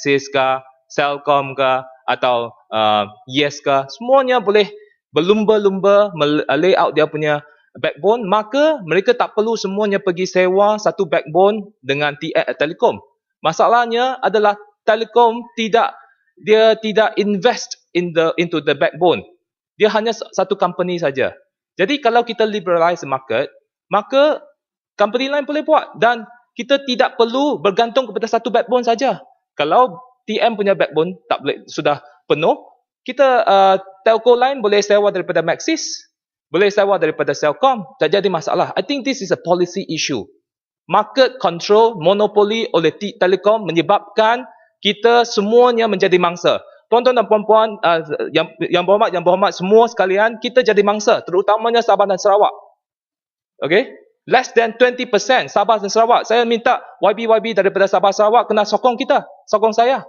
Maxis ke, Celcom ke, atau Yes ke, semuanya boleh berlumba-lumba layout dia punya backbone, maka mereka tak perlu semuanya pergi sewa satu backbone dengan Telekom. Masalahnya adalah Telekom tidak invest into the backbone. Dia hanya satu company saja. Jadi kalau kita liberalize the market, maka company lain boleh buat dan kita tidak perlu bergantung kepada satu backbone saja. Kalau TM punya backbone tak boleh, sudah penuh, kita telco lain boleh sewa daripada Maxis, boleh sewa daripada Celcom, tak jadi masalah. I think this is a policy issue. Market control, monopoli oleh Telekom menyebabkan kita semuanya menjadi mangsa. Tuan-tuan dan puan-puan yang berhormat semua sekalian, kita jadi mangsa, terutamanya Sabah dan Sarawak. Okay? Less than 20% Sabah dan Sarawak. Saya minta YB daripada Sabah Sarawak kena sokong kita, sokong saya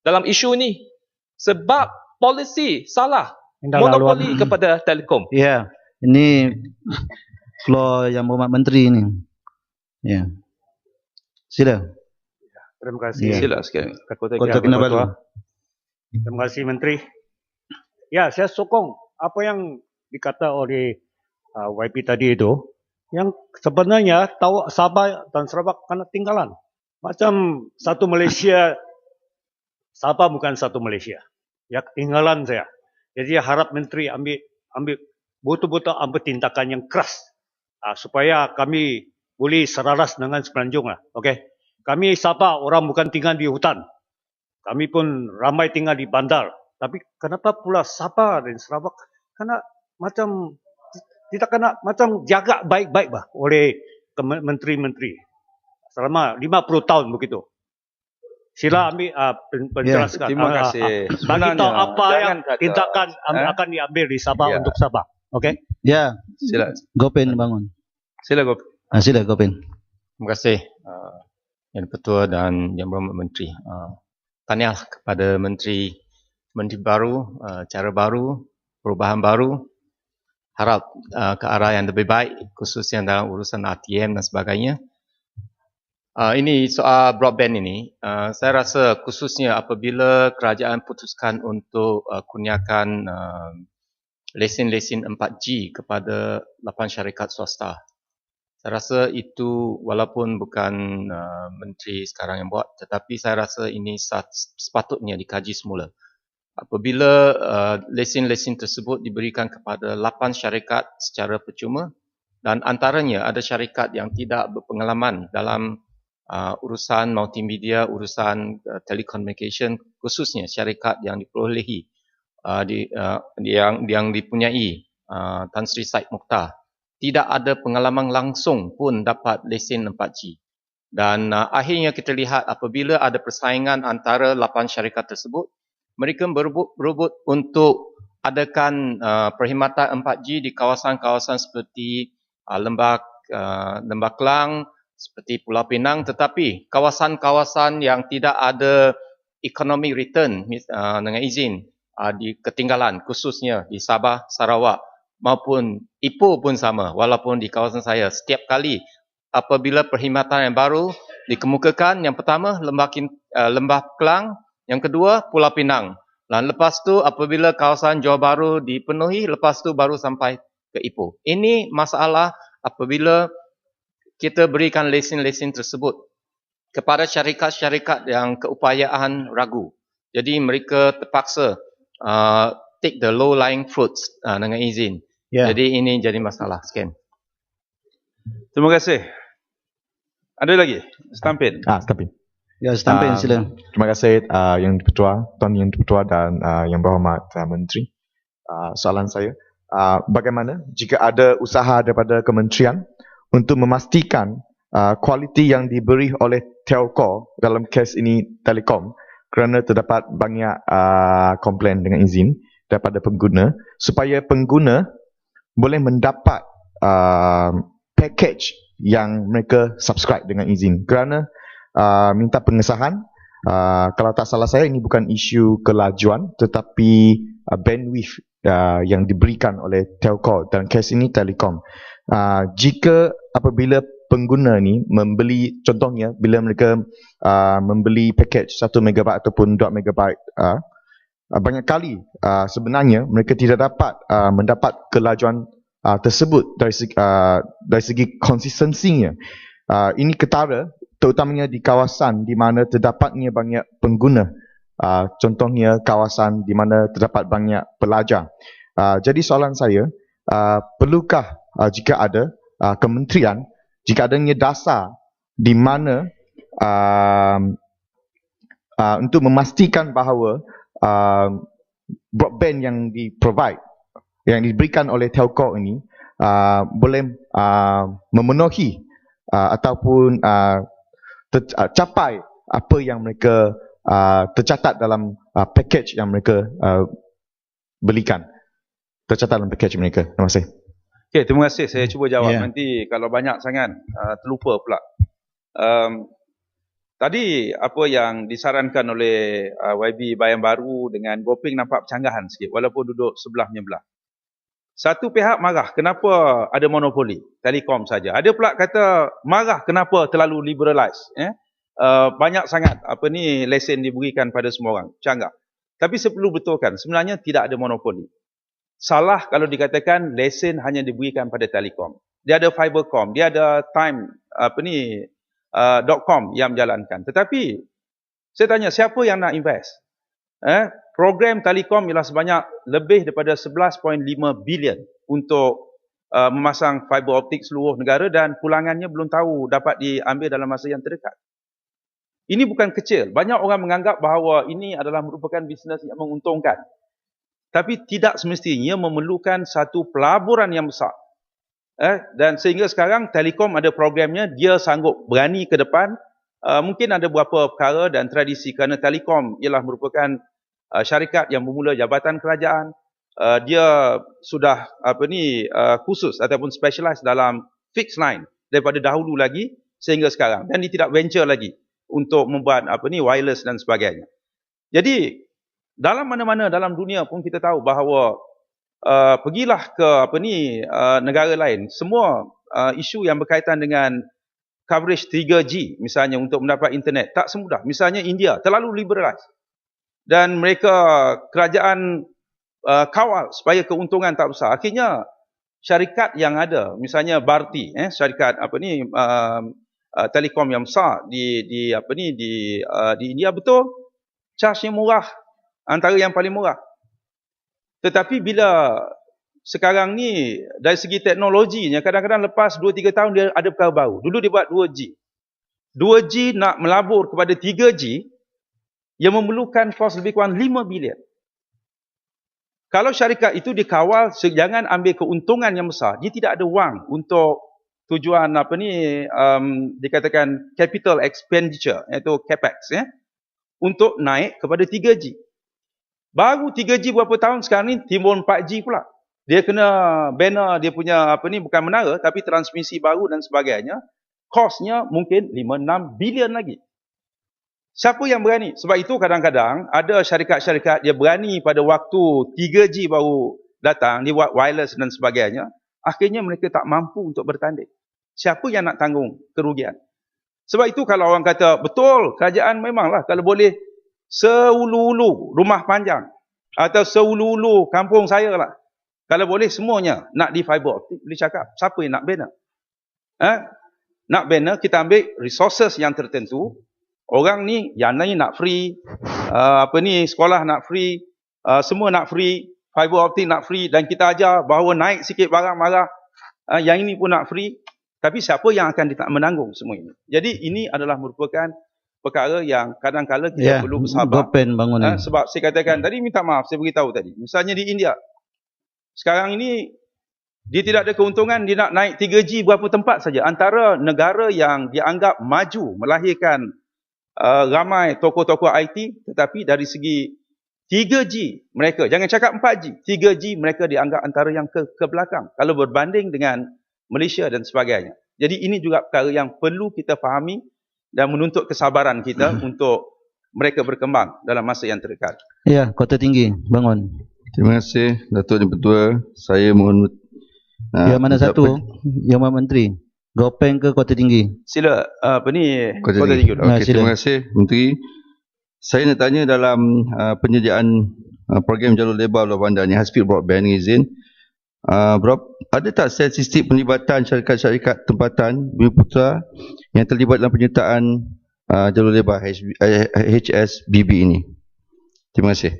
dalam isu ini. Sebab polisi salah, monopoli kepada Telekom. Ya, ini floor yang berhormat menteri ini. Ya. Sila. Terima kasih. Sila sekali. Kota Kinabalu. Terima kasih Menteri. Ya, saya sokong apa yang dikata oleh YP tadi itu. Yang sebenarnya tahu Sabah dan Sarawak kena tinggalan. Macam satu Malaysia, Sabah bukan satu Malaysia. Ya, tinggalan saya. Jadi harap Menteri ambil betul-betul ambil tindakan yang keras supaya kami boleh selaras dengan Semenanjung lah. Okey. Kami Sabah orang bukan tinggal di hutan. Kami pun ramai tinggal di bandar. Tapi kenapa pula Sabah dan Sarawak kena macam tidak kena macam jaga baik-baik bah oleh menteri-menteri selama 50 tahun begitu. Sila ambil penjelaskan. Terima kasih. Bagi tahu apa yang tindakan akan diambil di Sabah untuk Sabah. Okey? Ya. Sila. Gopen bangun. Sila Gopen. Sila Gopen. Terima kasih Yang Ketua dan Yang Berhormat Menteri. Tahniah kepada Menteri baru, cara baru, perubahan baru. Harap ke arah yang lebih baik, khususnya dalam urusan ATM dan sebagainya. Ini soal broadband ini, saya rasa khususnya apabila kerajaan putuskan untuk kurniakan lesen-lesen 4G kepada 8 syarikat swasta. Saya rasa itu walaupun bukan menteri sekarang yang buat, tetapi saya rasa ini sepatutnya dikaji semula. Apabila lesen-lesen tersebut diberikan kepada 8 syarikat secara percuma dan antaranya ada syarikat yang tidak berpengalaman dalam urusan multimedia, urusan telecommunication, khususnya syarikat yang diperolehi yang dipunyai Tan Sri Syed Mukhtar, tidak ada pengalaman langsung pun dapat lesen 4G. Dan akhirnya kita lihat apabila ada persaingan antara 8 syarikat tersebut, mereka berebut untuk adakan perkhidmatan 4G di kawasan-kawasan seperti Lembah Kelang, seperti Pulau Pinang, tetapi kawasan-kawasan yang tidak ada economic return dengan izin di ketinggalan, khususnya di Sabah, Sarawak maupun Ipoh pun sama. Walaupun di kawasan saya setiap kali apabila perkhidmatan yang baru dikemukakan, yang pertama Lembah Kelang, yang kedua Pulau Pinang, dan lepas tu apabila kawasan Johor Bahru dipenuhi, lepas tu baru sampai ke Ipoh. Ini masalah apabila kita berikan lesen-lesen tersebut kepada syarikat-syarikat yang keupayaan ragu. Jadi mereka terpaksa take the low-lying fruits dengan izin. Yeah. Jadi ini jadi masalah. Sekian. Terima kasih. Ada lagi? Stampin. Stampin. Ya, Stampin sila. Terima kasih Yang Ketua, Tuan Yang Ketua dan Yang Berhormat Menteri. Soalan saya, bagaimana jika ada usaha daripada kementerian untuk memastikan kualiti yang diberi oleh telco, dalam kes ini Telekom, kerana terdapat banyak komplain dengan izin daripada pengguna, supaya pengguna boleh mendapat package yang mereka subscribe dengan izin. Kerana minta pengesahan, kalau tak salah saya ini bukan isu kelajuan tetapi bandwidth yang diberikan oleh telco, dan kes ini Telekom. Jika apabila pengguna ni membeli, contohnya bila mereka membeli package 1 megabyte ataupun 2 megabyte, banyak kali sebenarnya mereka tidak dapat mendapat kelajuan tersebut dari segi konsistensinya. Ini ketara terutamanya di kawasan di mana terdapatnya banyak pengguna, contohnya kawasan di mana terdapat banyak pelajar. Jadi soalan saya, perlukah jika ada kementerian, jika adanya dasar di mana untuk memastikan bahawa broadband yang yang diberikan oleh telco ini boleh memenuhi ataupun capai apa yang mereka tercatat dalam package yang mereka belikan, tercatat dalam package mereka. Terima kasih. Okey, terima kasih. Saya cuba jawab. Ya. Nanti kalau banyak sangat terlupa pula. Tadi apa yang disarankan oleh YB Bayan Baru dengan Gopeng nampak percanggahan sikit walaupun duduk sebelah menyebelah. Satu pihak marah kenapa ada monopoli telekom saja. Ada pula kata marah kenapa terlalu liberalize. Banyak sangat lesen diberikan pada semua orang. Canggah. Tapi saya perlu betulkan sebenarnya tidak ada monopoli. Salah kalau dikatakan lesen hanya diberikan pada telekom. Dia ada fibercom, dia ada time .com yang menjalankan. Tetapi saya tanya siapa yang nak invest? Program telekom ialah sebanyak lebih daripada 11.5 bilion untuk memasang fiber optik seluruh negara dan pulangannya belum tahu dapat diambil dalam masa yang terdekat. Ini bukan kecil. Banyak orang menganggap bahawa ini adalah merupakan bisnes yang menguntungkan. Tapi tidak semestinya memerlukan satu pelaburan yang besar. Dan sehingga sekarang telekom ada programnya, dia sanggup berani ke depan. Mungkin ada beberapa perkara dan tradisi kerana telekom ialah merupakan syarikat yang bermula jabatan kerajaan. Dia sudah khusus ataupun specialize dalam fixed line daripada dahulu lagi sehingga sekarang, dan dia tidak venture lagi untuk membuat wireless dan sebagainya. Jadi dalam mana-mana dalam dunia pun kita tahu bahawa pergilah ke negara lain, semua isu yang berkaitan dengan coverage 3G misalnya untuk mendapat internet tak semudah. Misalnya India terlalu liberalize dan mereka kerajaan kawal supaya keuntungan tak besar. Akhirnya syarikat yang ada, misalnya Bharti, syarikat telekom yang besar di India, betul charge yang murah, antara yang paling murah. Tetapi bila sekarang ni dari segi teknologinya, kadang-kadang lepas 2-3 tahun dia ada perkara baru. Dulu dia buat 2G. 2G nak melabur kepada 3G yang memerlukan kos lebih kurang 5 bilion. Kalau syarikat itu dikawal, jangan ambil keuntungan yang besar. Dia tidak ada wang untuk tujuan dikatakan capital expenditure, iaitu capex, untuk naik kepada 3G. Baru 3G berapa tahun, sekarang ni timbul 4G pula. Dia kena banner dia punya bukan menara tapi transmisi baru dan sebagainya. Kosnya mungkin 5-6 bilion lagi. Siapa yang berani? Sebab itu kadang-kadang ada syarikat-syarikat dia berani pada waktu 3G baru datang, dia buat wireless dan sebagainya. Akhirnya mereka tak mampu untuk bertanding. Siapa yang nak tanggung kerugian? Sebab itu kalau orang kata, betul, kerajaan memanglah kalau boleh seulu-ulu rumah panjang atau seulu-ulu kampung saya lah. Kalau boleh semuanya nak di fiber optik, boleh cakap. Siapa yang nak banner? Nak banner, kita ambil resources yang tertentu. Orang ni, yang ni nak free, sekolah nak free, semua nak free, fiber optik nak free, dan kita ajar bahawa naik sikit barang marah, yang ini pun nak free. Tapi siapa yang akan menanggung semua ini? Jadi ini adalah merupakan perkara yang kadang-kadang kita perlu bersabar. Sebab saya katakan tadi, minta maaf saya beritahu tadi. Misalnya di India, sekarang ini dia tidak ada keuntungan, dia nak naik 3G berapa tempat saja. Antara negara yang dianggap maju melahirkan ramai tokoh-tokoh IT, tetapi dari segi 3G mereka, jangan cakap 4G, 3G mereka dianggap antara yang ke belakang kalau berbanding dengan Malaysia dan sebagainya. Jadi ini juga perkara yang perlu kita fahami dan menuntut kesabaran kita untuk mereka berkembang dalam masa yang terdekat. Ya, Kota Tinggi, bangun. Terima kasih Datuk Yang Pertua. Saya mohon yang mana satu? Yang mana Menteri? Gopeng ke Kota Tinggi? Sila apa ni Kota Kota Tinggi. Tinggi. Nah, Okey, sila. terima kasih Menteri. Saya nak tanya dalam penyediaan program jalur lebar luar bandar ni, high speed broadband ni izin. Ada tak statistik penlibatan syarikat-syarikat tempatan Bumi Putra yang terlibat dalam penyertaan jalur lebar HSBB ini? Terima kasih.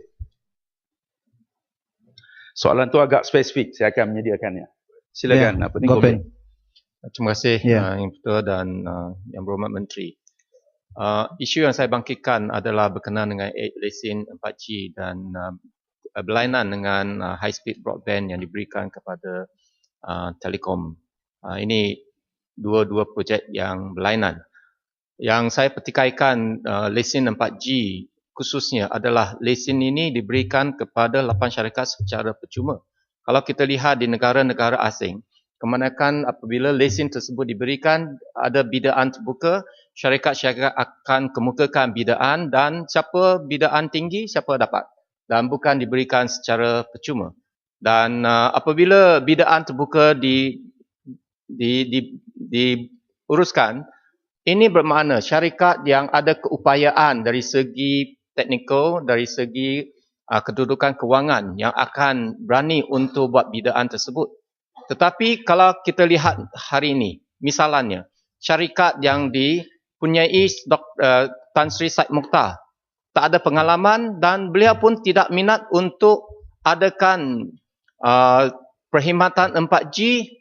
Soalan tu agak spesifik, saya akan menyediakannya. Silakan apa ni Gopeng. Terima kasih Ya. Yang Ketua dan Yang Berhormat Menteri. Isu yang saya bangkitkan adalah berkenaan dengan lesen 4G dan berlainan dengan high speed broadband yang diberikan kepada Telekom. Ini dua projek yang berlainan. Yang saya pertikaikan lesen 4G khususnya adalah lesen ini diberikan kepada 8 syarikat secara percuma. Kalau kita lihat di negara-negara asing, kebanyakan apabila lesen tersebut diberikan, ada bidaan terbuka, syarikat-syarikat akan kemukakan bidaan dan siapa bidaan tinggi, siapa dapat. Dan bukan diberikan secara percuma. Dan apabila bidaan terbuka diuruskan, ini bermakna syarikat yang ada keupayaan dari segi teknikal, dari segi kedudukan kewangan yang akan berani untuk buat bidaan tersebut. Tetapi kalau kita lihat hari ini, misalnya syarikat yang dipunyai Tan Sri Said Mokhtar tak ada pengalaman dan beliau pun tidak minat untuk adakan perkhidmatan 4G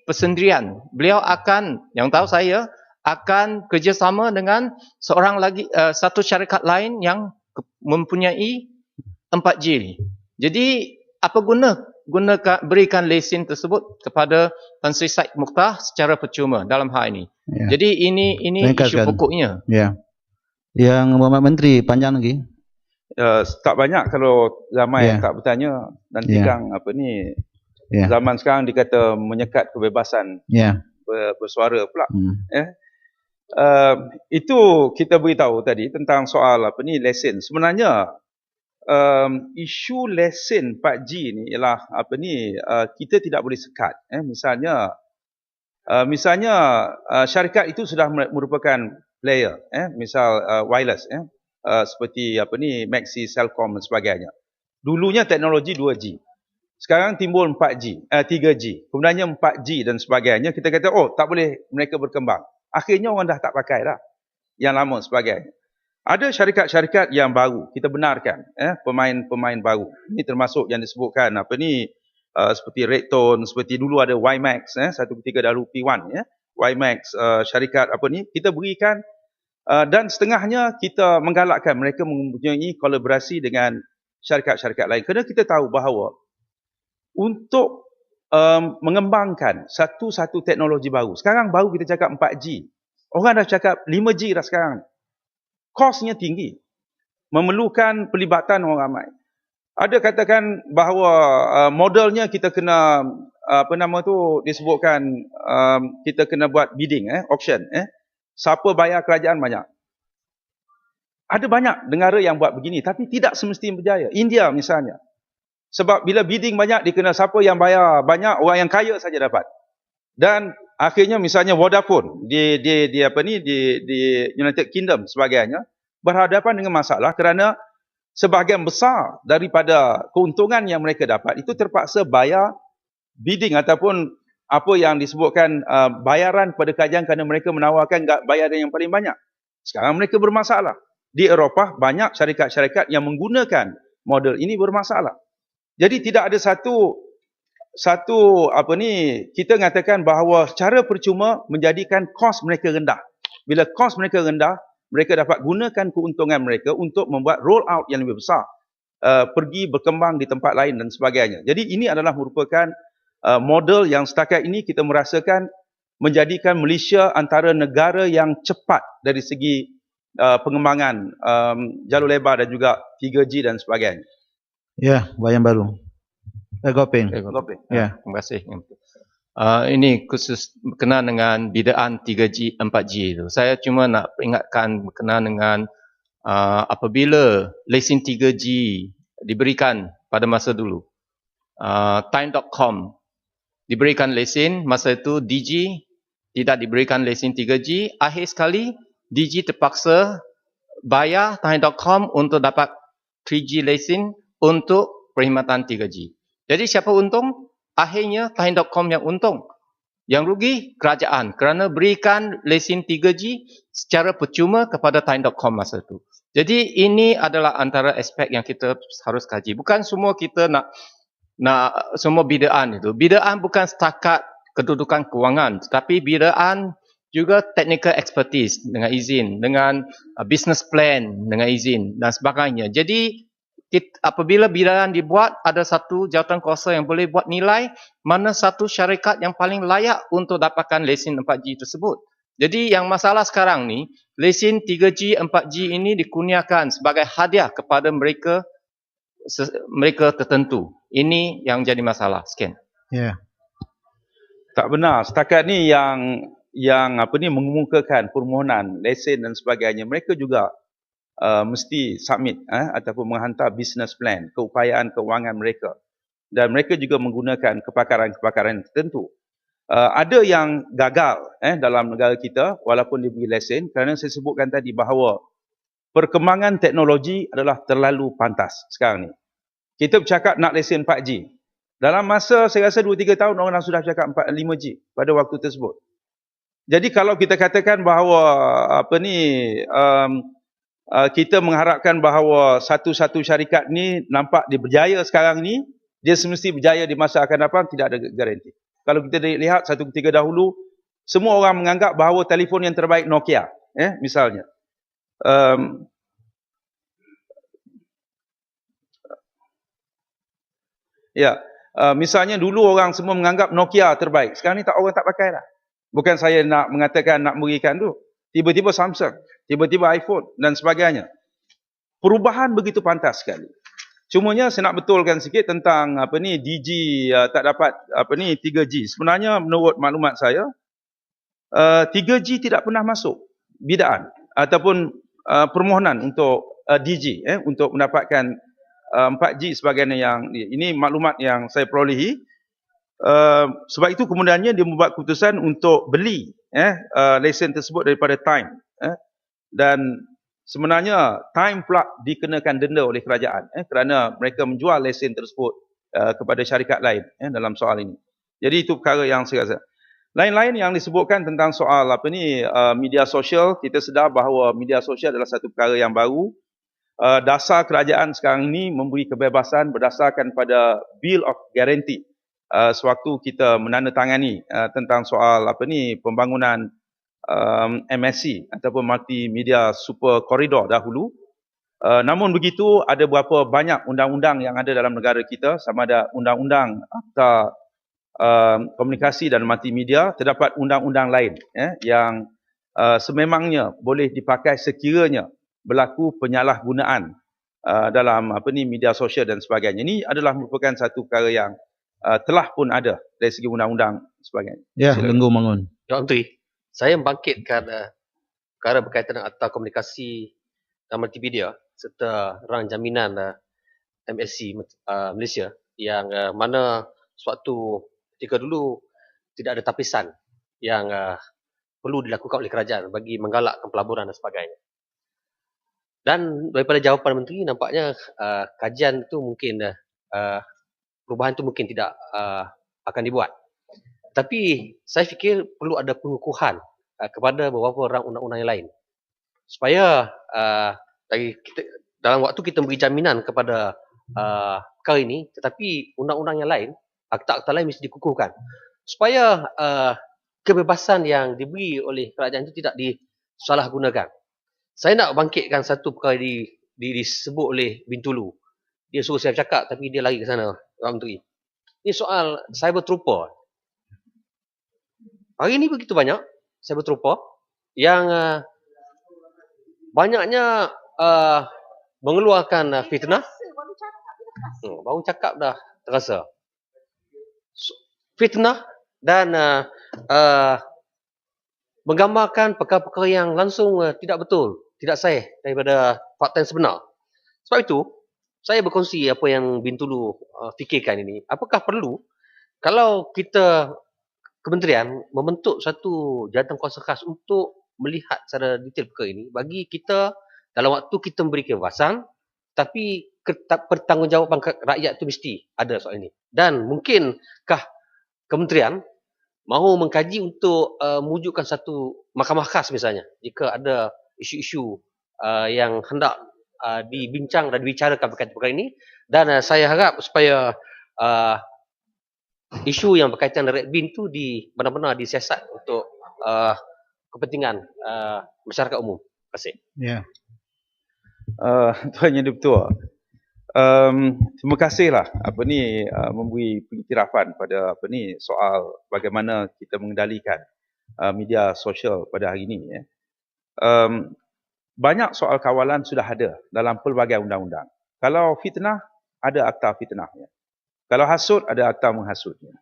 persendirian. Beliau akan, yang tahu saya, akan kerjasama dengan satu syarikat lain yang mempunyai 4G ni. Jadi apa berikan lesen tersebut kepada Tan Sri Said Mokhtar secara percuma dalam hal ini. Ya. Jadi ini isu pokoknya. Ya. Yang Berhormat Menteri, panjang lagi. Tak banyak kalau ramai yang Ya. tak bertanya. Nanti Ya. Kang apa ni Ya. zaman sekarang dikata menyekat kebebasan Ya. bersuara pula. Itu kita beritahu tadi tentang soal apa ni lesen. Sebenarnya isu lesen 4G ni ialah apa ni kita tidak boleh sekat. Misalnya syarikat itu sudah merupakan player. Misal wireless. Seperti apa ni Maxi, Celcom dan sebagainya. Dulunya teknologi 2G. Sekarang timbul 4G, 3G. Kemudiannya 4G dan sebagainya. Kita kata tak boleh mereka berkembang. Akhirnya orang dah tak pakai dah. Yang lama sebagainya. Ada syarikat-syarikat yang baru, kita benarkan, pemain-pemain baru. Ini termasuk yang disebutkan apa ni seperti Redtone, seperti dulu ada WiMax, satu ketika dahulu P1, WiMax, syarikat apa ni, kita berikan dan setengahnya kita menggalakkan mereka mempunyai kolaborasi dengan syarikat-syarikat lain. Kerana kita tahu bahawa untuk mengembangkan satu teknologi baru, sekarang baru kita cakap 4G, orang dah cakap 5G dah sekarang. Kosnya tinggi, memerlukan pelibatan orang ramai. Ada katakan bahawa modelnya kita kena apa nama tu disebutkan kita kena buat bidding, auction, siapa bayar kerajaan banyak. Ada banyak negara yang buat begini, tapi tidak semestinya berjaya. India misalnya, sebab bila bidding banyak, dikena siapa yang bayar banyak, orang yang kaya saja dapat. Dan akhirnya misalnya Vodafone di United Kingdom sebagainya berhadapan dengan masalah kerana sebahagian besar daripada keuntungan yang mereka dapat itu terpaksa bayar bidding ataupun apa yang disebutkan bayaran pada kerajaan kerana mereka menawarkan bayaran yang paling banyak. Sekarang mereka bermasalah. Di Eropah banyak syarikat-syarikat yang menggunakan model ini bermasalah. Jadi tidak ada satu apa ni kita mengatakan bahawa secara percuma menjadikan kos mereka rendah. Bila kos mereka rendah, mereka dapat gunakan keuntungan mereka untuk membuat roll out yang lebih besar, pergi berkembang di tempat lain dan sebagainya. Jadi ini adalah merupakan model yang setakat ini kita merasakan menjadikan Malaysia antara negara yang cepat dari segi pengembangan jalur lebar dan juga 3G dan sebagainya. Ya, Bayan Baru. Gopeng. Ya. Terima kasih. Ini khusus berkenaan dengan bidaan 3G, 4G itu. Saya cuma nak peringatkan berkenaan dengan apabila lesen 3G diberikan pada masa dulu. Time.com diberikan lesen, masa itu DG tidak diberikan lesen 3G, akhir sekali Digi terpaksa bayar Time.com untuk dapat 3G lesen untuk perkhidmatan 3G. Jadi siapa untung? Akhirnya Time.com yang untung. Yang rugi kerajaan kerana berikan lesen 3G secara percuma kepada Time.com masa itu. Jadi ini adalah antara aspek yang kita harus kaji. Bukan semua kita nak semua bidaan itu. Bidaan bukan setakat kedudukan kewangan, tetapi bidaan juga technical expertise dengan izin, dengan business plan dengan izin dan sebagainya. Jadi apabila bidaan dibuat, ada satu jawatankuasa yang boleh buat nilai mana satu syarikat yang paling layak untuk dapatkan lesen 4G tersebut. Jadi yang masalah sekarang ni, lesen 3G, 4G ini dikurniakan sebagai hadiah kepada mereka tertentu. Ini yang jadi masalah. Sekian. Ya. Tak benar. Setakat ni yang mengemukakan permohonan lesen dan sebagainya, mereka juga mesti submit ataupun menghantar business plan, keupayaan kewangan mereka. Dan mereka juga menggunakan kepakaran-kepakaran tertentu. Ada yang gagal dalam negara kita walaupun diberi lesen, kerana saya sebutkan tadi bahawa perkembangan teknologi adalah terlalu pantas sekarang ni. Kita bercakap nak lesen 4G. Dalam masa saya rasa 2-3 tahun orang sudah cakap 5G pada waktu tersebut. Jadi kalau kita katakan bahawa kita mengharapkan bahawa satu-satu syarikat ni nampak dia berjaya sekarang ni, dia semesti berjaya di masa akan datang, tidak ada garanti. Kalau kita lihat satu ketika dahulu, semua orang menganggap bahawa telefon yang terbaik Nokia, misalnya. Misalnya dulu orang semua menganggap Nokia terbaik. Sekarang ni orang tak pakai dah. Bukan saya nak mengatakan nak berikan tu. Tiba-tiba Samsung, tiba-tiba iPhone dan sebagainya. Perubahan begitu pantas sekali. Cumanya saya nak betulkan sikit tentang Digi tak dapat 3G. Sebenarnya menurut maklumat saya 3G tidak pernah masuk bidaan ataupun permohonan untuk Digi untuk mendapatkan 4G sebagainya. Yang ini maklumat yang saya perolehi. Sebab itu kemudiannya dia membuat keputusan untuk beli lesen tersebut daripada Time. Dan sebenarnya Time pula dikenakan denda oleh kerajaan kerana mereka menjual lesen tersebut kepada syarikat lain dalam soal ini. Jadi itu perkara yang saya rasa. Lain-lain yang disebutkan tentang soal media sosial, kita sedar bahawa media sosial adalah satu perkara yang baru. Dasar kerajaan sekarang ini memberi kebebasan berdasarkan pada Bill of Guarantee. Sewaktu kita menandatangani tentang soal pembangunan MSC ataupun Multimedia Super Corridor dahulu. Namun begitu, ada berapa banyak undang-undang yang ada dalam negara kita, sama ada undang-undang Akta Komunikasi dan Multimedia, terdapat undang-undang lain yang sememangnya boleh dipakai sekiranya berlaku penyalahgunaan dalam media sosial dan sebagainya. Ini adalah merupakan satu perkara yang telah pun ada dari segi undang-undang sebagainya. Ya, Lenggu Mangun. Tuan Menteri, saya membangkitkan perkara berkaitan dengan Akta Komunikasi dan Multimedia serta rang jaminan MSC Malaysia yang mana suatu ketika dulu tidak ada tapisan yang perlu dilakukan oleh kerajaan bagi menggalakkan pelaburan dan sebagainya. Dan daripada jawapan Menteri nampaknya kajian itu mungkin perubahan itu mungkin tidak akan dibuat. Tapi saya fikir perlu ada pengukuhan kepada beberapa rang undang-undang yang lain. Supaya dalam waktu kita beri jaminan kepada perkara ini, tetapi undang-undang yang lain, akta-akta lain mesti dikukuhkan. Supaya kebebasan yang diberi oleh kerajaan itu tidak disalahgunakan. Saya nak bangkitkan satu perkara disebut oleh Bintulu. Dia suruh saya cakap tapi dia lari ke sana, Pak Menteri. Ini soal cyber trooper. Hari ini begitu banyak cyber trooper yang banyaknya mengeluarkan fitnah. Baru cakap dah terasa. Fitnah dan menggambarkan perkara-perkara yang langsung tidak betul, tidak sahih daripada fakta yang sebenar. Sebab itu, saya berkongsi apa yang Bintulu fikirkan ini. Apakah perlu kalau kita kementerian membentuk satu jawatan kuasa khas untuk melihat secara detail perkara ini. Bagi kita, dalam waktu kita memberi kebebasan, tapi pertanggungjawaban rakyat itu mesti ada soal ini. Dan mungkinkah kementerian mahu mengkaji untuk mewujudkan satu mahkamah khas misalnya, jika ada isu-isu yang hendak dibincang dan dibicarakan berkaitan perkara ini. Dan saya harap supaya isu yang berkaitan dengan Red Bin itu benar-benar disiasat untuk kepentingan masyarakat umum. Terima kasih. Ya. Tuan Yang Di-Pertua, terima kasihlah memberi pengiktirafan pada soal bagaimana kita mengendalikan media sosial pada hari ini. Banyak soal kawalan sudah ada dalam pelbagai undang-undang. Kalau fitnah, ada akta fitnahnya. Kalau hasut, ada akta menghasutnya.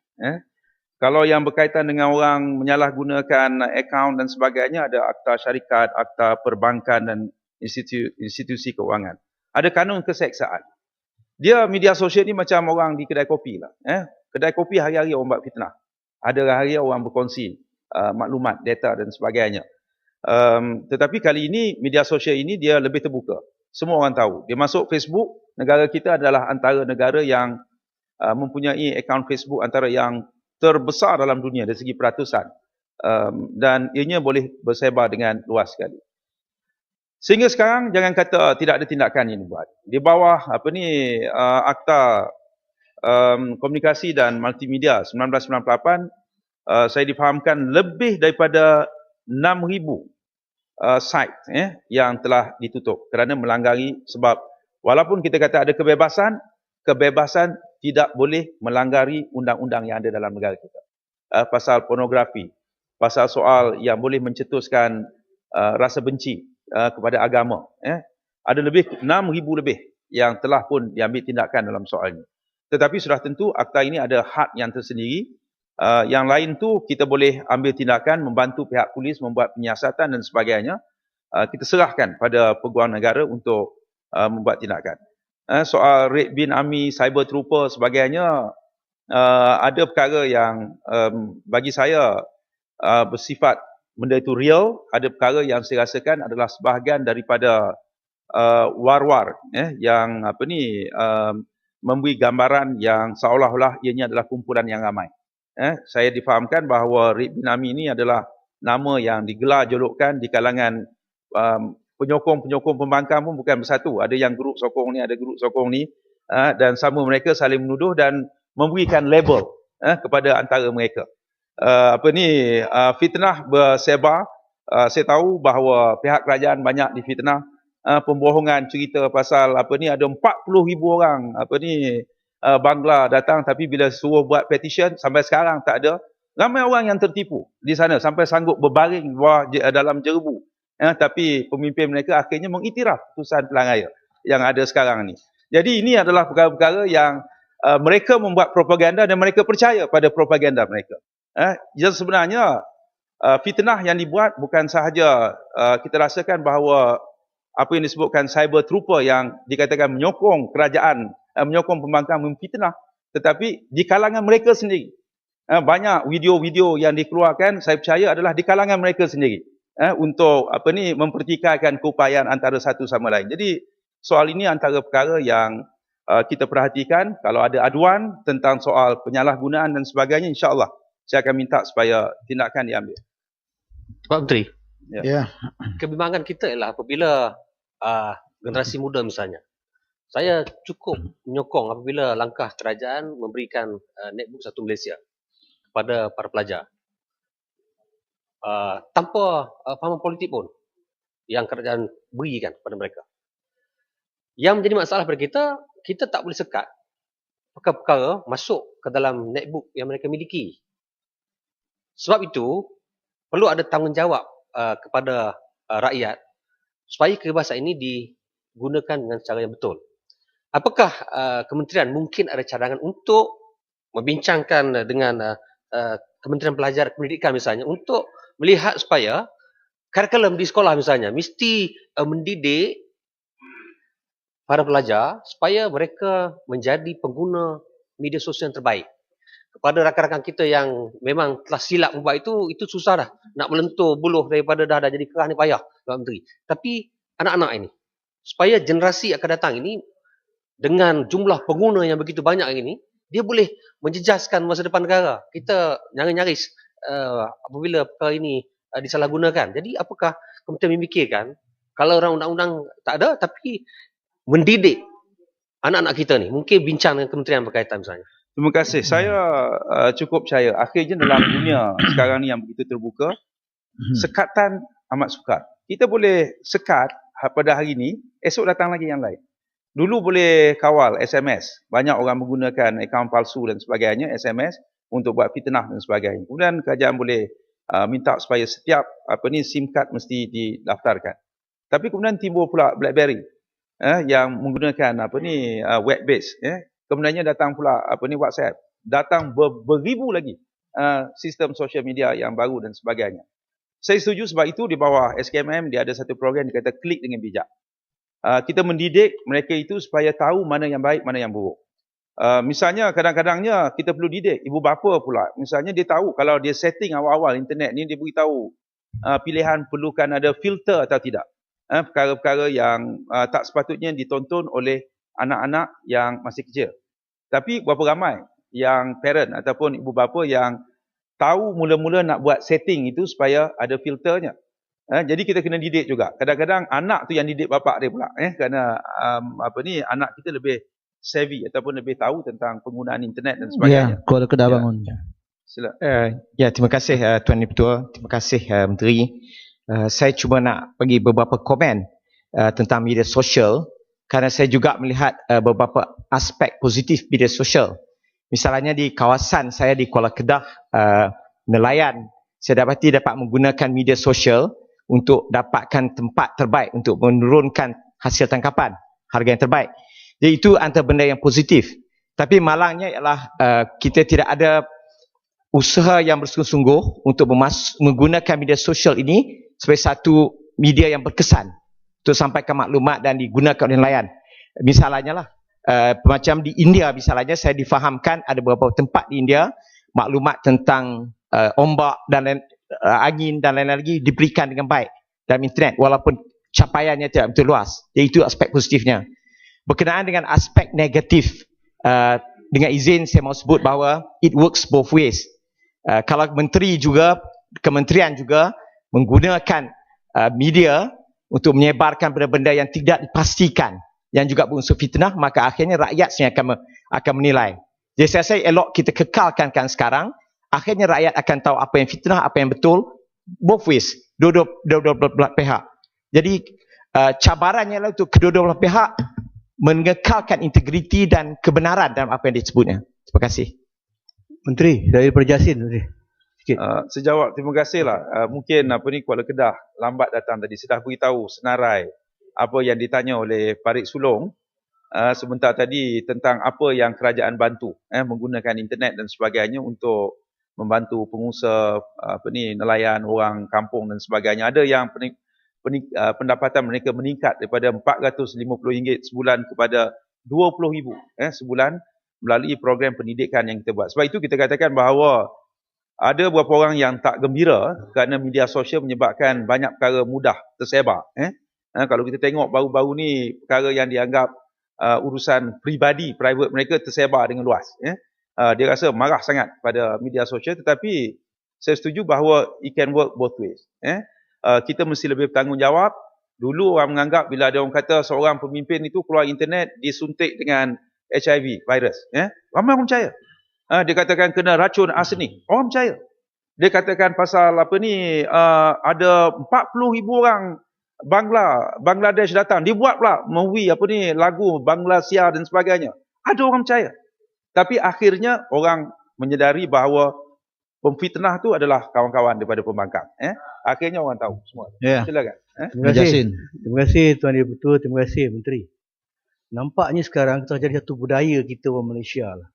Kalau yang berkaitan dengan orang menyalahgunakan akaun dan sebagainya, ada akta syarikat, akta perbankan dan institusi keuangan. Ada kanun keseksaan. Dia media sosial ni macam orang di kedai kopi lah. Kedai kopi hari-hari orang buat fitnah. Ada hari-hari orang berkongsi maklumat, data dan sebagainya. Tetapi kali ini media sosial ini dia lebih terbuka. Semua orang tahu. Dia masuk Facebook, negara kita adalah antara negara yang mempunyai akaun Facebook antara yang terbesar dalam dunia dari segi peratusan. Dan ianya boleh bersebar dengan luas sekali. Sehingga sekarang jangan kata tidak ada tindakan yang dibuat. Di bawah Akta Komunikasi dan Multimedia 1998, saya difahamkan lebih daripada 6,000 site yang telah ditutup kerana melanggari, sebab walaupun kita kata ada kebebasan tidak boleh melanggari undang-undang yang ada dalam negara kita. Pasal pornografi, pasal soal yang boleh mencetuskan rasa benci kepada agama. Ada lebih 6,000 lebih yang telah pun diambil tindakan dalam soal ini. Tetapi sudah tentu akta ini ada had yang tersendiri. Yang lain tu kita boleh ambil tindakan, membantu pihak polis membuat penyiasatan dan sebagainya. Kita serahkan pada peguam negara untuk membuat tindakan. Soal Red Bin Army, Cyber Trooper sebagainya, ada perkara yang bagi saya bersifat benda itu real, ada perkara yang saya rasakan adalah sebahagian daripada war-war yang memberi gambaran yang seolah-olah ianya adalah kumpulan yang ramai. Saya difahamkan bahawa Red Bin Army ini adalah nama yang digelar jolokkan di kalangan penyokong-penyokong pembangkang pun bukan bersatu. Ada yang grup sokong ni, ada grup sokong ni, dan sama mereka saling menuduh dan memberikan label kepada antara mereka. Fitnah bersebar. Saya tahu bahawa pihak kerajaan banyak difitnah. Pembohongan cerita pasal ada 40,000 orang Bangla datang, tapi bila suruh buat petition sampai sekarang tak ada. Ramai orang yang tertipu di sana sampai sanggup berbaring dalam jerebu. Tapi pemimpin mereka akhirnya mengiktiraf keputusan pilihan raya yang ada sekarang ni. Jadi ini adalah perkara-perkara yang mereka membuat propaganda dan mereka percaya pada propaganda mereka. Yang sebenarnya fitnah yang dibuat bukan sahaja kita rasakan bahawa apa yang disebutkan cyber trooper yang dikatakan menyokong kerajaan, menyokong pembangkang memfitnah, tetapi di kalangan mereka sendiri. Banyak video-video yang dikeluarkan, saya percaya adalah di kalangan mereka sendiri untuk mempertikaikan keupayaan antara satu sama lain. Jadi soal ini antara perkara yang kita perhatikan. Kalau ada aduan tentang soal penyalahgunaan dan sebagainya, insya-Allah saya akan minta supaya tindakan diambil. Pak Menteri, Ya. kebimbangan kita ialah apabila generasi muda misalnya, saya cukup menyokong apabila langkah kerajaan memberikan netbook satu Malaysia kepada para pelajar tanpa fahaman politik pun yang kerajaan berikan kepada mereka. Yang menjadi masalah pada kita tak boleh sekat perkara-perkara masuk ke dalam netbook yang mereka miliki. Sebab itu perlu ada tanggungjawab kepada rakyat supaya kebebasan ini digunakan dengan cara yang betul. Apakah kementerian mungkin ada cadangan untuk membincangkan dengan Kementerian Pelajar Pendidikan misalnya untuk melihat supaya kurikulum di sekolah misalnya mesti mendidik para pelajar supaya mereka menjadi pengguna media sosial yang terbaik. kepada rakan-rakan kita yang memang telah silap membuat itu susah dah. Nak melentur buluh daripada dah jadi kerah ni payah, Pak Menteri. Tapi anak-anak ini, supaya generasi akan datang ini, dengan jumlah pengguna yang begitu banyak ini, dia boleh menjejaskan masa depan negara. Kita nyaris-nyaris apabila perkara ini disalahgunakan. Jadi apakah Kementerian memikirkan, kalau orang undang-undang tak ada, tapi mendidik anak-anak kita ni, mungkin bincang dengan kementerian berkaitan misalnya. Terima kasih. Saya cukup percaya. Akhirnya dalam dunia sekarang ni yang begitu terbuka, sekatan amat sukar. Kita boleh sekat pada hari ni, esok datang lagi yang lain. Dulu boleh kawal SMS. Banyak orang menggunakan akaun palsu dan sebagainya, SMS, untuk buat fitnah dan sebagainya. Kemudian kerajaan boleh minta supaya setiap SIM card mesti didaftarkan. Tapi kemudian timbul pula BlackBerry yang menggunakan web base. Kemudiannya datang pula WhatsApp. Datang beribu lagi sistem social media yang baru dan sebagainya. Saya setuju sebab itu di bawah SKMM dia ada satu program dikata klik dengan bijak. Kita mendidik mereka itu supaya tahu mana yang baik, mana yang buruk. Misalnya kadang-kadangnya kita perlu didik ibu bapa pula. Misalnya dia tahu kalau dia setting awal-awal internet ni, dia beritahu pilihan perlukan ada filter atau tidak. Perkara-perkara yang tak sepatutnya ditonton oleh anak-anak yang masih kecil. Tapi berapa ramai yang parent ataupun ibu bapa yang tahu mula-mula nak buat setting itu supaya ada filternya. Jadi kita kena didik juga. Kadang-kadang anak tu yang didik bapak dia pula. Kerana anak kita lebih savvy ataupun lebih tahu tentang penggunaan internet dan sebagainya. Ya, Kuala Kedah bangun. Sila. Terima kasih Tuan Ketua. Terima kasih Menteri. Saya cuma nak bagi beberapa komen tentang media sosial kerana saya juga melihat beberapa aspek positif media sosial. Misalnya di kawasan saya di Kuala Kedah, nelayan, saya dapat menggunakan media sosial untuk dapatkan tempat terbaik untuk menurunkan hasil tangkapan, harga yang terbaik. Jadi itu antara benda yang positif. Tapi malangnya ialah kita tidak ada usaha yang bersungguh-sungguh untuk menggunakan media sosial ini sebagai satu media yang berkesan untuk sampaikan maklumat dan digunakan oleh nelayan. Misalnya lah, macam di India misalnya, saya difahamkan ada beberapa tempat di India maklumat tentang ombak dan angin dan lain-lain lagi diberikan dengan baik dalam internet walaupun capaiannya tidak betul luas. Jadi itu aspek positifnya. Berkenaan dengan aspek negatif, dengan izin saya mau sebut bahawa it works both ways. Kalau kementerian juga menggunakan media untuk menyebarkan benda-benda yang tidak dipastikan, yang juga berunsur fitnah, maka akhirnya rakyat sendiri akan menilai. Jadi saya rasa elok kita kekalkan sekarang, akhirnya rakyat akan tahu apa yang fitnah, apa yang betul, both ways, dua-dua belah pihak. Jadi cabarannya adalah untuk kedua-dua belah pihak mengekalkan integriti dan kebenaran dalam apa yang disebutnya. Terima kasih. Menteri, dari Perjasin. Sejawab, terima kasih lah. Mungkin Kuala Kedah lambat datang tadi. Saya dah beritahu senarai apa yang ditanya oleh Parik Sulong sebentar tadi tentang apa yang kerajaan bantu menggunakan internet dan sebagainya untuk membantu pengusaha nelayan, orang kampung dan sebagainya. Ada yang pendapatan mereka meningkat daripada RM450 sebulan kepada RM20,000 sebulan melalui program pendidikan yang kita buat. Sebab itu kita katakan bahawa ada beberapa orang yang tak gembira kerana media sosial menyebabkan banyak perkara mudah tersebar. Kalau kita tengok baru-baru ni perkara yang dianggap urusan peribadi, private mereka tersebar dengan luas. Dia rasa marah sangat pada media sosial, tetapi saya setuju bahawa it can work both ways. Kita mesti lebih bertanggungjawab. Dulu orang menganggap bila ada orang kata seorang pemimpin itu keluar internet disuntik dengan HIV virus, ramai orang percaya. Dia katakan kena racun arsenik, orang percaya. Dia katakan pasal ada 40,000 orang Bangladesh datang, dibuat pula lagu Bangladesia dan sebagainya. Ada orang percaya. Tapi akhirnya orang menyedari bahawa pemfitnah tu adalah kawan-kawan daripada pembangkang. Akhirnya orang tahu semua. Silakan. Terima kasih. Terima kasih Tuan Ketua, terima kasih Menteri. Nampaknya sekarang kita jadi satu budaya kita orang Malaysia lah.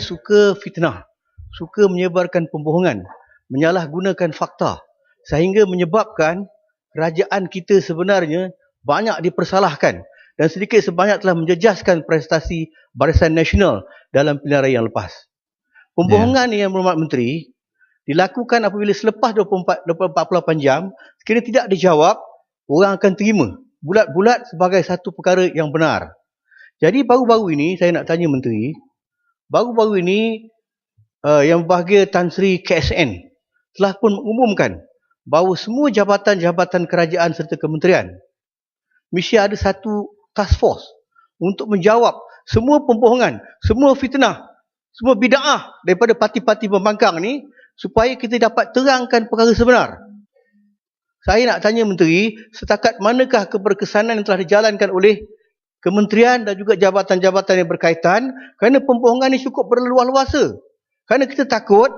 Suka fitnah, suka menyebarkan pembohongan, menyalahgunakan fakta sehingga menyebabkan kerajaan kita sebenarnya banyak dipersalahkan dan sedikit sebanyak telah menjejaskan prestasi Barisan Nasional dalam pilihan raya yang lepas. Pembohongan ni yang berhormat Menteri dilakukan apabila selepas 48 jam, sekiranya tidak dijawab, orang akan terima bulat-bulat sebagai satu perkara yang benar. Jadi baru-baru ini saya nak tanya Menteri, baru-baru ini yang berbahagia Tan Sri KSN telah pun mengumumkan bahawa semua jabatan-jabatan kerajaan serta kementerian mesti ada satu task force untuk menjawab semua pembohongan, semua fitnah, semua bid'ah daripada parti-parti pembangkang ni supaya kita dapat terangkan perkara sebenar. Saya nak tanya Menteri, setakat manakah keberkesanan yang telah dijalankan oleh kementerian dan juga jabatan-jabatan yang berkaitan, kerana pembohongan ini cukup berluas-luasa. Kerana kita takut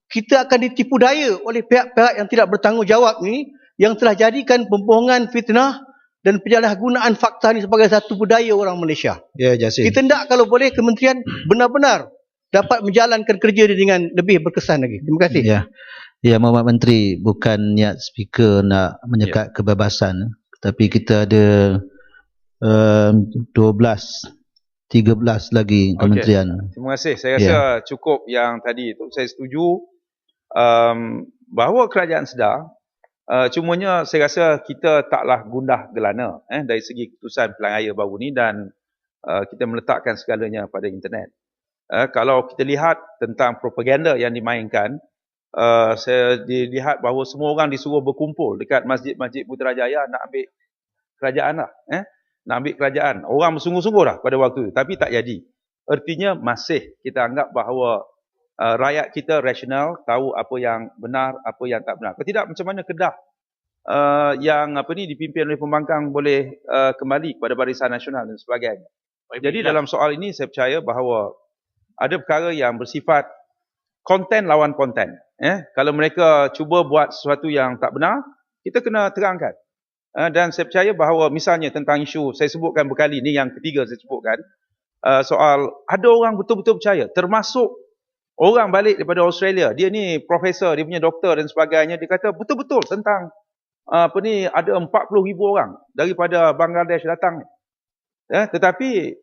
kita akan ditipu daya oleh pihak-pihak yang tidak bertanggungjawab ni, yang telah jadikan pembohongan, fitnah dan penyalahgunaan fakta ni sebagai satu budaya orang Malaysia. Ya, Jasin. Kita hendak kalau boleh kementerian benar-benar dapat menjalankan kerja dia dengan lebih berkesan lagi. Terima kasih. Ya. Ya, Mohd Menteri, bukan niat speaker nak menyekat kebebasan, tapi kita ada 12, 13 lagi kementerian. Terima kasih. Saya rasa cukup yang tadi itu. Saya setuju bahawa kerajaan sedar, cumanya saya rasa kita taklah gundah gelana dari segi keputusan pilihan raya baru ni, dan kita meletakkan segalanya pada internet. Kalau kita lihat tentang propaganda yang dimainkan, saya dilihat bahawa semua orang disuruh berkumpul dekat masjid-masjid Putrajaya nak ambil kerajaan lah. Nak ambil kerajaan. Orang bersungguh-sungguh dah pada waktu itu, tapi tak jadi. Artinya masih kita anggap bahawa rakyat kita rasional, tahu apa yang benar, apa yang tak benar. Kalau tidak, macam mana Kedah yang dipimpin oleh pembangkang boleh kembali kepada Barisan Nasional dan sebagainya. Jadi dalam soal ini saya percaya bahawa ada perkara yang bersifat konten lawan konten. Kalau mereka cuba buat sesuatu yang tak benar, kita kena terangkan. Dan saya percaya bahawa misalnya tentang isu, saya sebutkan berkali, ni yang ketiga saya sebutkan, soal ada orang betul-betul percaya, termasuk orang balik daripada Australia, dia ni profesor, dia punya doktor dan sebagainya, dia kata betul-betul tentang ada 40,000 orang daripada Bangladesh datang. Tetapi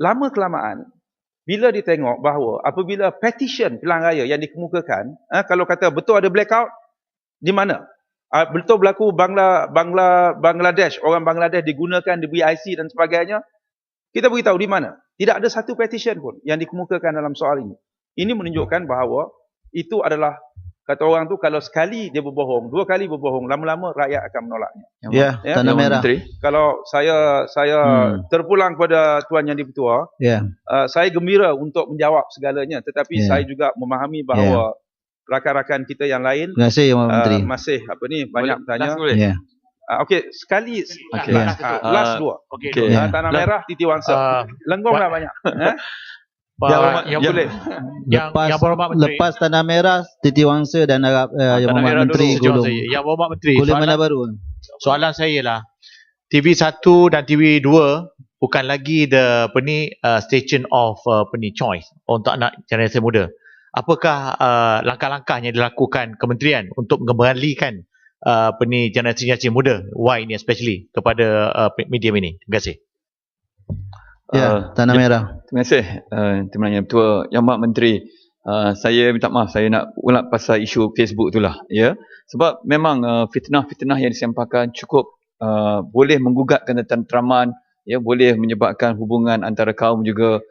lama kelamaan, bila dia tengok bahawa apabila petition pilihan raya yang dikemukakan, kalau kata betul ada blackout, di mana? Betul berlaku Bangladesh, orang Bangladesh digunakan, diberi IC dan sebagainya, kita beritahu di mana? Tidak ada satu petition pun yang dikemukakan dalam soal ini. Ini menunjukkan bahawa itu adalah, kata orang tu, kalau sekali dia berbohong, dua kali berbohong, lama-lama rakyat akan menolaknya. Ya, Tanah Merah. Kalau saya terpulang kepada Tuan Yang Di-Pertua, saya gembira untuk menjawab segalanya, tetapi saya juga memahami bahawa rakan-rakan kita yang lain masih banyak bertanya. Okey, sekali last dua. Tanah Merah, Titi Wangsa. Lenggong dah banyak. Lepas Tanah Merah, Titi Wangsa dan Yang Mohd Menteri Gulung. Yang Mohd Menteri, Gulung mana baru? Soalan saya lah, TV1 dan TV2 bukan lagi station of choice untuk anak generasi muda. Apakah langkah-langkah yang dilakukan kementerian untuk mengembalikan generasi muda, Y ini especially, kepada medium ini? Terima kasih. Tanah Merah. Terima kasih Timbalan Yang Bertua. Yang Mohd Menteri, saya minta maaf, saya nak ulang pasal isu Facebook itulah, sebab memang fitnah-fitnah yang disampaikan cukup boleh menggugatkan ketenteraman, boleh menyebabkan hubungan antara kaum juga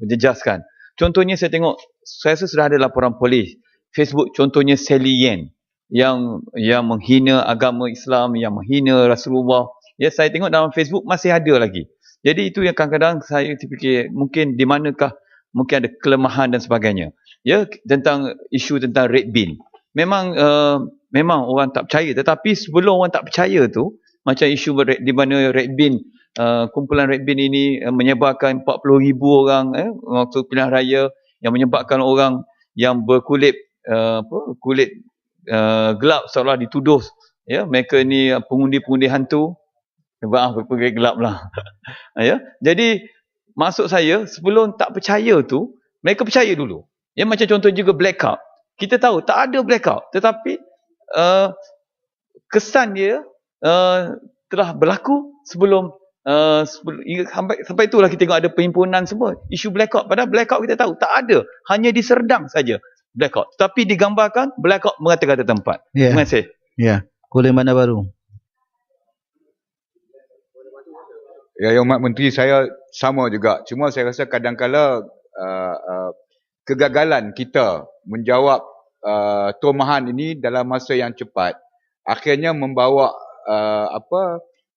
menjejaskan. Contohnya saya tengok, saya rasa sudah ada laporan polis Facebook, contohnya Sally Yen yang menghina agama Islam, yang menghina Rasulullah. Saya tengok dalam Facebook masih ada lagi. Jadi itu yang kadang-kadang saya terfikir, mungkin di manakah mungkin ada kelemahan dan sebagainya. Tentang isu tentang red bin. Memang orang tak percaya, tetapi sebelum orang tak percaya tu, macam isu di mana red bin, kumpulan red bin ini menyebarkan 40,000 orang waktu pilihan raya, yang menyebabkan orang yang berkulit kulit gelap seolah dituduh mereka ni pengundi-pengundi hantu. Maaf, pergi gelap lah. Jadi maksud saya, sebelum tak percaya tu, mereka percaya dulu. Macam contoh juga blackout. Kita tahu tak ada blackout, tetapi kesan dia telah berlaku sebelum Sampai itulah kita tengok ada perhimpunan semua isu blackout, padahal blackout kita tahu tak ada, hanya di Serdang saja blackout, tapi digambarkan blackout merata-rata tempat. Terima kasih. Oleh Mana Baru. Ya, Yang Mat Menteri, saya sama juga. Cuma saya rasa kadang-kala kegagalan kita menjawab tomahan ini dalam masa yang cepat akhirnya membawa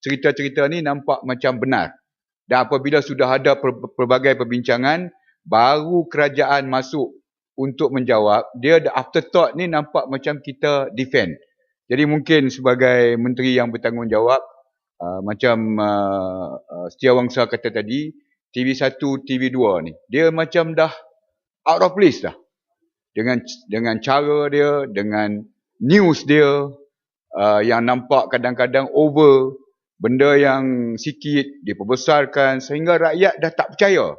cerita-cerita ni nampak macam benar. Dan apabila sudah ada pelbagai perbincangan, baru kerajaan masuk untuk menjawab, dia the afterthought ni nampak macam kita defend. Jadi mungkin sebagai menteri yang bertanggungjawab, macam Setiawangsa kata tadi, TV1, TV2 ni, dia macam dah out of place dah. Dengan cara dia, dengan news dia, yang nampak kadang-kadang over, benda yang sikit diperbesarkan sehingga rakyat dah tak percaya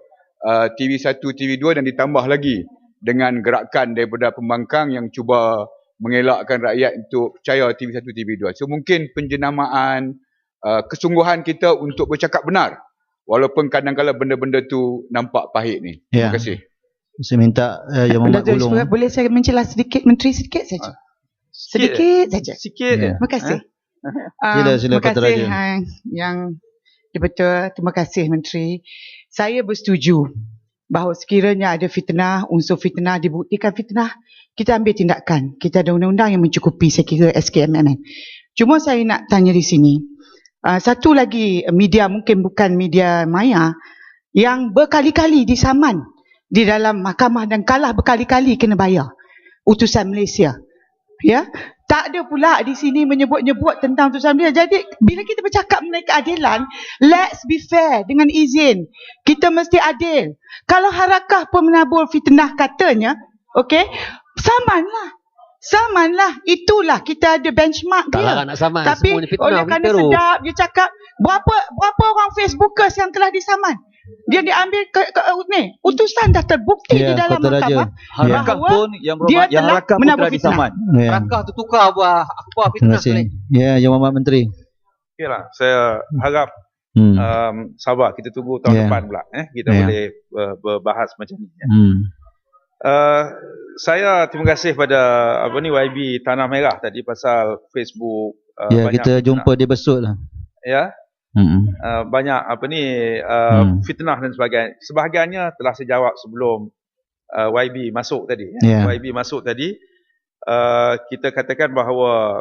TV1, TV2 dan ditambah lagi dengan gerakan daripada pembangkang yang cuba mengelakkan rakyat untuk percaya TV1, TV2. So mungkin penjenamaan, kesungguhan kita untuk bercakap benar walaupun kadang-kadang benda-benda tu nampak pahit ni. Terima kasih. Saya minta Yang Mohd Ulung. Boleh saya mencelah sedikit, Menteri, sedikit saja. Sedikit saja. Sikit. Terima kasih. Sila terima Kota kasih Raja. Yang Dipertua. Terima kasih Menteri. Saya bersetuju bahawa sekiranya ada fitnah, unsur fitnah, dibuktikan fitnah, kita ambil tindakan. Kita ada undang-undang yang mencukupi, saya kira SKMMN. Cuma saya nak tanya di sini, satu lagi media, mungkin bukan media maya, yang berkali-kali disaman di dalam mahkamah dan kalah berkali-kali kena bayar, utusan Malaysia. Ya, tak ada pula di sini menyebut-nyebut tentang utusan Malaysia. Jadi bila kita bercakap mengenai keadilan, let's be fair, dengan izin. Kita mesti adil. Kalau Harakah pemenabur fitnah katanya, okey, samanlah. Itulah kita ada benchmark dia. Taklah nak saman. Tapi Semuanya fitnah, oleh kerana teruk. sedap dia cakap, berapa orang Facebookers yang telah disaman? Dia diambil ni, utusan dah terbukti di dalam Kota Raja. mahkamah Harakah bahawa pun yang dia yang telah Harakah pun menabur telah fitnah. disaman. Harakah tu tukar buah akhbar Terima fitnah. kasih. Yang Mohd Menteri. Okeylah, saya harap sabar, kita tunggu tahun depan pula kita boleh berbahas macam ni. Saya terima kasih pada YB Tanah Merah tadi pasal Facebook. Banyak kita jumpa dia besok lah. Ya. Banyak fitnah dan sebagainya. Sebahagiannya telah saya jawab sebelum YB masuk tadi. YB masuk tadi, kita katakan bahawa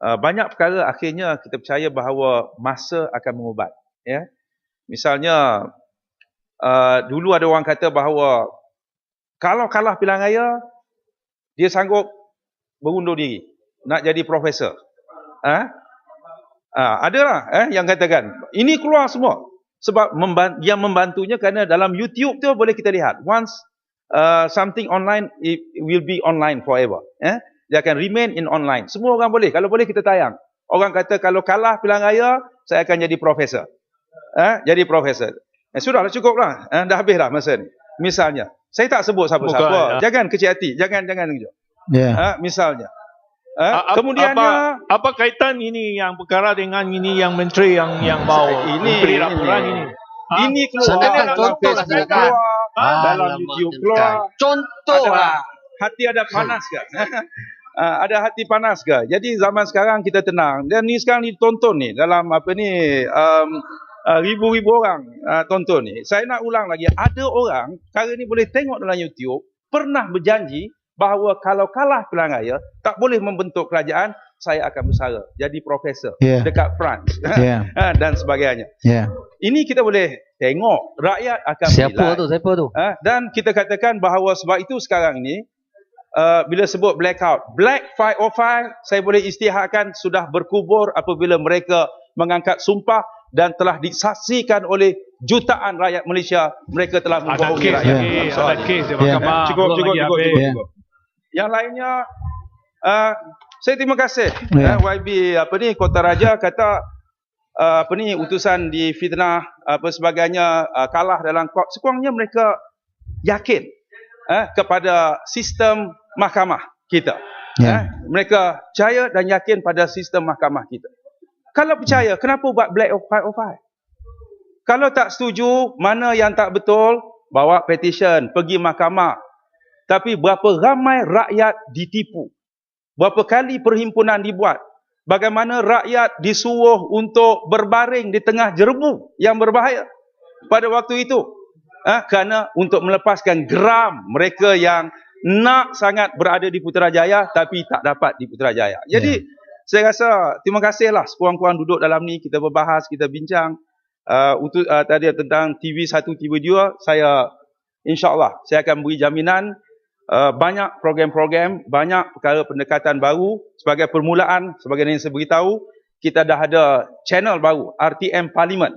banyak perkara akhirnya kita percaya bahawa masa akan mengubat. Ya. Misalnya dulu ada orang kata bahawa kalau kalah pilihan raya, dia sanggup berundur diri nak jadi profesor. Adalah yang katakan ini keluar semua sebab yang membantunya kerana dalam YouTube tu boleh kita lihat once something online, it will be online forever. Dia akan remain in online. Semua orang boleh. Kalau boleh kita tayang. Orang kata kalau kalah pilihan raya, saya akan jadi profesor. Jadi profesor. Sudahlah, cukuplah. Dah habis dah masa ni. Misalnya, saya tak sebut siapa-siapa. Jangan kecil hati. Jangan kejut. Misalnya. Kemudiannya apa kaitan ini yang perkara dengan ini yang menteri yang bawa memberi laporan ini? Ini keluar dalam Facebook keluar, dalam YouTube keluar. Contohlah. Hati ada panas ke? Ada hati panas ke? Jadi zaman sekarang kita tenang. Dan ni sekarang ditonton ni dalam ribu-ribu orang tonton ni. Saya nak ulang lagi, ada orang kali ni boleh tengok dalam YouTube pernah berjanji bahawa kalau kalah pilihan raya tak boleh membentuk kerajaan, saya akan bersara jadi profesor dekat France dan sebagainya. Ini kita boleh tengok rakyat akan Siapa tu? Dan kita katakan bahawa sebab itu sekarang ini bila sebut blackout, Black 505, saya boleh isytiharkan sudah berkubur apabila mereka mengangkat sumpah dan telah disaksikan oleh jutaan rakyat Malaysia, mereka telah membohongi rakyat. Ada kes di mahkamah. Cukup. Yang lainnya, saya terima kasih YB Kota Raja kata utusan di fitnah sebagainya kalah dalam kod. Sekurangnya mereka yakin kepada sistem mahkamah kita. Mereka percaya dan yakin pada sistem mahkamah kita. Kalau percaya, kenapa buat black or white? Kalau tak setuju, mana yang tak betul, bawa petition, pergi mahkamah. Tapi berapa ramai rakyat ditipu? Berapa kali perhimpunan dibuat? Bagaimana rakyat disuruh untuk berbaring di tengah jerebu yang berbahaya pada waktu itu? Kerana untuk melepaskan geram mereka yang nak sangat berada di Putrajaya tapi tak dapat di Putrajaya. Jadi saya rasa terima kasihlah sekurang-kurang duduk dalam ni, kita berbahas, kita bincang. Untuk tadi tentang TV1, TV2, saya insya-Allah saya akan beri jaminan banyak program-program, banyak perkara pendekatan baru. Sebagai permulaan, sebagai yang saya beritahu, kita dah ada channel baru, RTM Parlimen.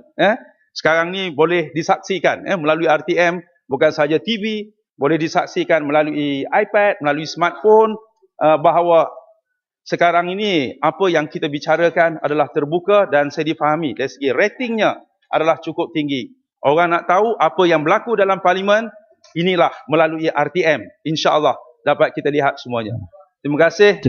Sekarang ni boleh disaksikan melalui RTM, bukan sahaja TV, boleh disaksikan melalui iPad, melalui smartphone, bahawa sekarang ini apa yang kita bicarakan adalah terbuka dan saya difahami dari segi ratingnya adalah cukup tinggi. Orang nak tahu apa yang berlaku dalam parlimen, inilah melalui RTM. InsyaAllah dapat kita lihat semuanya. Terima kasih.